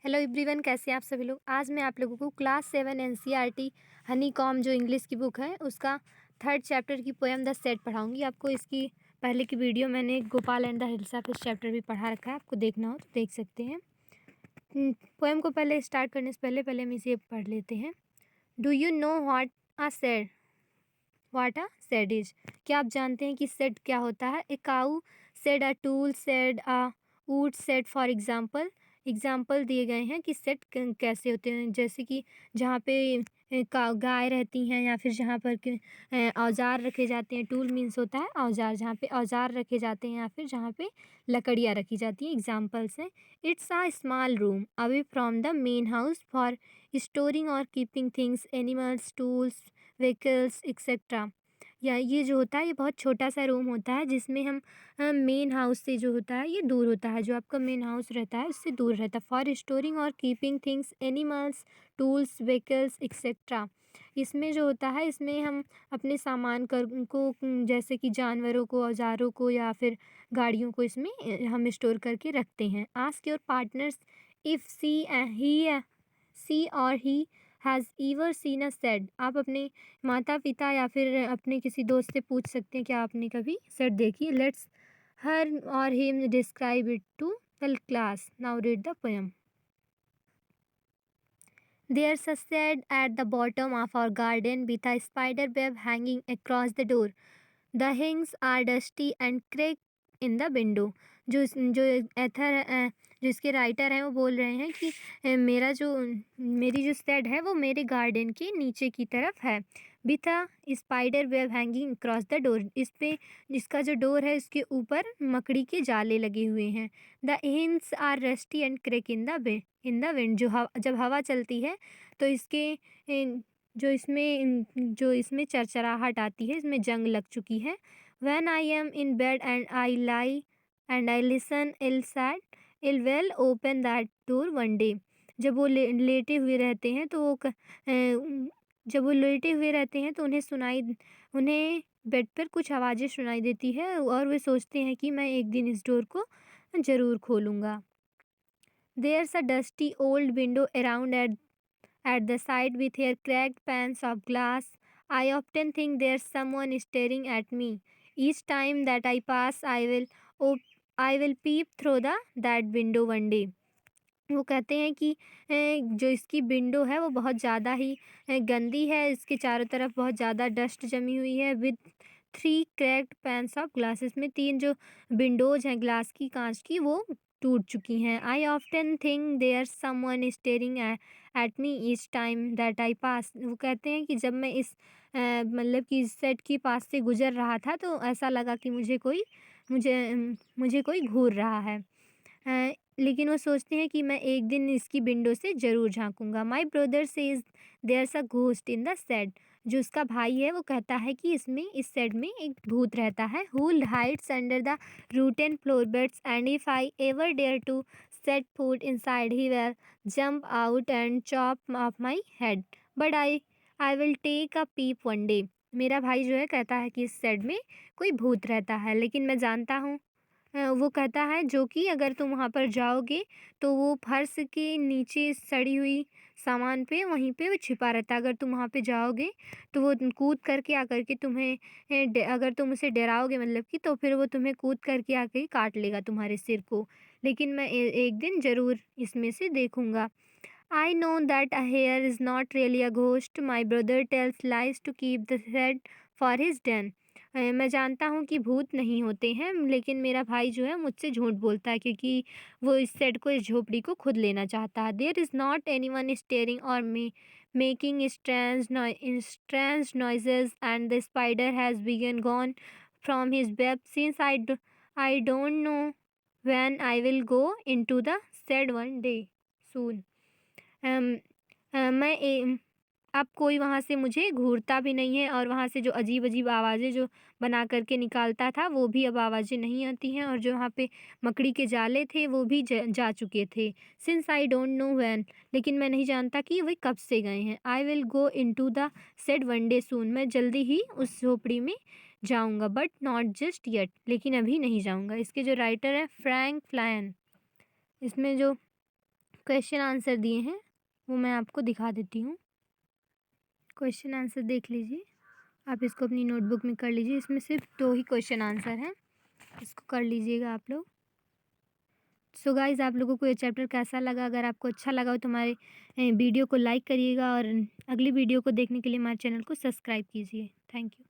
Hello everyone, कैसे हैं आप सभी लोग। आज मैं आप लोगों को क्लास 7 एनसीईआरटी हनी कॉम जो इंग्लिश की बुक है उसका 3rd चैप्टर की पोएम द सेट पढ़ाऊंगी। आपको इसकी पहले की वीडियो मैंने Gopal and the hills of इस चैप्टर भी पढ़ा रखा है, आपको देखना हो तो देख सकते हैं। पोएम को पहले स्टार्ट करने से पहले हम इसे पढ़ लेते हैं। Do you know what a shed is. क्या आप जानते हैं कि सेड क्या होता है। A cow shed, a tool shed, a wood shed. For example दिए गए हैं कि सेट कैसे होते हैं, जैसे कि जहाँ पे गाय रहती हैं या फिर जहाँ पर औजार रखे जाते हैं। टूल मीन्स होता है औजार, जहाँ पे औजार रखे जाते हैं या फिर जहाँ पे लकड़ियाँ रखी जाती हैं। एग्जाम्पल्स हैं, it's a small room away from the main house for storing और keeping things, animals, tools, vehicles etcetera. या ये जो होता है ये बहुत छोटा सा रूम होता है जिसमें हम मेन हाउस से जो होता है ये दूर होता है, जो आपका मेन हाउस रहता है उससे दूर रहता है। फॉर स्टोरिंग और keeping things, animals, tools, vehicles etcetera. इसमें जो होता है इसमें हम अपने सामान को जैसे कि जानवरों को, औजारों को या फिर गाड़ियों को इसमें हम स्टोर करके रखते हैं। आस्क योर पार्टनर्स इफ़ सी और he has ईवर seen a said. आप अपने माता पिता या फिर अपने किसी दोस्त से पूछ सकते हैं क्या आपने कभी सेड देखी है। Let's her or him describe it to the class. Now read the poem. There's a shed at the bottom of our garden with a spider web hanging across the door. The hinges are dusty and cracked in the window. जो एथर जो इसके writer हैं वो बोल रहे हैं कि मेरी जो शेड है वो मेरे गार्डन के नीचे की तरफ है। With a spider web hanging cross the door. इस पे इसका जो डोर है उसके ऊपर मकड़ी के जाले लगे हुए हैं। The hinges are rusty and creak in the wind. जब हवा चलती है तो जो इसमें चरचराहट आती है, इसमें जंग लग चुकी है। When I am in bed and I lie and I listen, ill will open that door one day. जब वो लेटे हुए रहते हैं तो जब वो लेटे हुए रहते हैं तो उन्हें बेड पर कुछ आवाज़ें सुनाई देती है और वे सोचते हैं कि मैं एक दिन इस डोर को ज़रूर खोलूँगा। There's a dusty old window around at the side with her cracked panes of glass. I often think there's someone staring at me. Each time that I pass, I will peep through that window one day. वो कहते हैं कि जो इसकी window है वो बहुत ज़्यादा ही गंदी है, इसके चारों तरफ बहुत ज़्यादा डस्ट जमी हुई है। With 3 cracked pans of glasses में 3 जो विंडोज़ हैं ग्लास की, कांच की, वो टूट चुकी हैं। I often think there someone staring at me each time that I pass. वो कहते हैं कि जब मैं मतलब कि इस सेट के पास से गुजर रहा था तो ऐसा लगा कि मुझे कोई घूर रहा है। लेकिन वो सोचते हैं कि मैं एक दिन इसकी विंडो से ज़रूर झाँकूँगा। My brother says there's a ghost in the shed. जो उसका भाई है वो कहता है कि इस शेड में एक भूत रहता है। Who hides under the rotten floorboards and if I ever dare to set foot inside he will jump out and chop off my head, but I will take a peep one day. मेरा भाई जो है कहता है कि इस shade में कोई भूत रहता है, लेकिन मैं जानता हूँ वो कहता है जो कि अगर तुम वहाँ पर जाओगे तो वो फर्श के नीचे सड़ी हुई सामान पे वहीं पे वो छिपा रहता है। अगर तुम वहाँ पे जाओगे तो वो कूद करके आकर के अगर तुम उसे डराओगे मतलब कि, तो फिर वो तुम्हें कूद करके आके काट लेगा तुम्हारे सिर को। लेकिन मैं एक दिन ज़रूर इसमें से देखूँगा। I know that a hair is not really a ghost. My brother tells lies to keep the head for his den. मैं जानता हूँ कि भूत नहीं होते हैं, लेकिन मेरा भाई जो है मुझसे झूठ बोलता है क्योंकि वो इस सेट को, इस झोपड़ी को खुद लेना चाहता है। There is not anyone staring or making strange noises, and the spider has begun gone from his web since I don't know when I will go into the shed one day soon. अम, अब कोई वहाँ से मुझे घूरता भी नहीं है और वहाँ से जो अजीब-अजीब आवाज़ें जो बना कर के निकालता था वो भी अब आवाज़ें नहीं आती हैं, और जो वहाँ पे मकड़ी के जाले थे वो भी जा चुके थे। Since I don't know when, लेकिन मैं नहीं जानता कि वे कब से गए हैं। I will go into the shed one day soon. मैं जल्दी ही उस झोपड़ी में जाऊँगा, बट नॉट जस्ट येट, लेकिन अभी नहीं जाऊँगा। इसके जो राइटर हैं फ्रैंक फ्लायन। इसमें जो क्वेश्चन आंसर दिए हैं, वो मैं आपको दिखा देती हूँ। क्वेश्चन आंसर देख लीजिए, आप इसको अपनी नोटबुक में कर लीजिए। इसमें सिर्फ 2 ही क्वेश्चन आंसर हैं, इसको कर लीजिएगा आप लोग। सो गाइज़, आप लोगों को ये चैप्टर कैसा लगा? अगर आपको अच्छा लगा हो तो हमारे वीडियो को लाइक करिएगा और अगली वीडियो को देखने के लिए हमारे चैनल को सब्सक्राइब कीजिए। Thank you.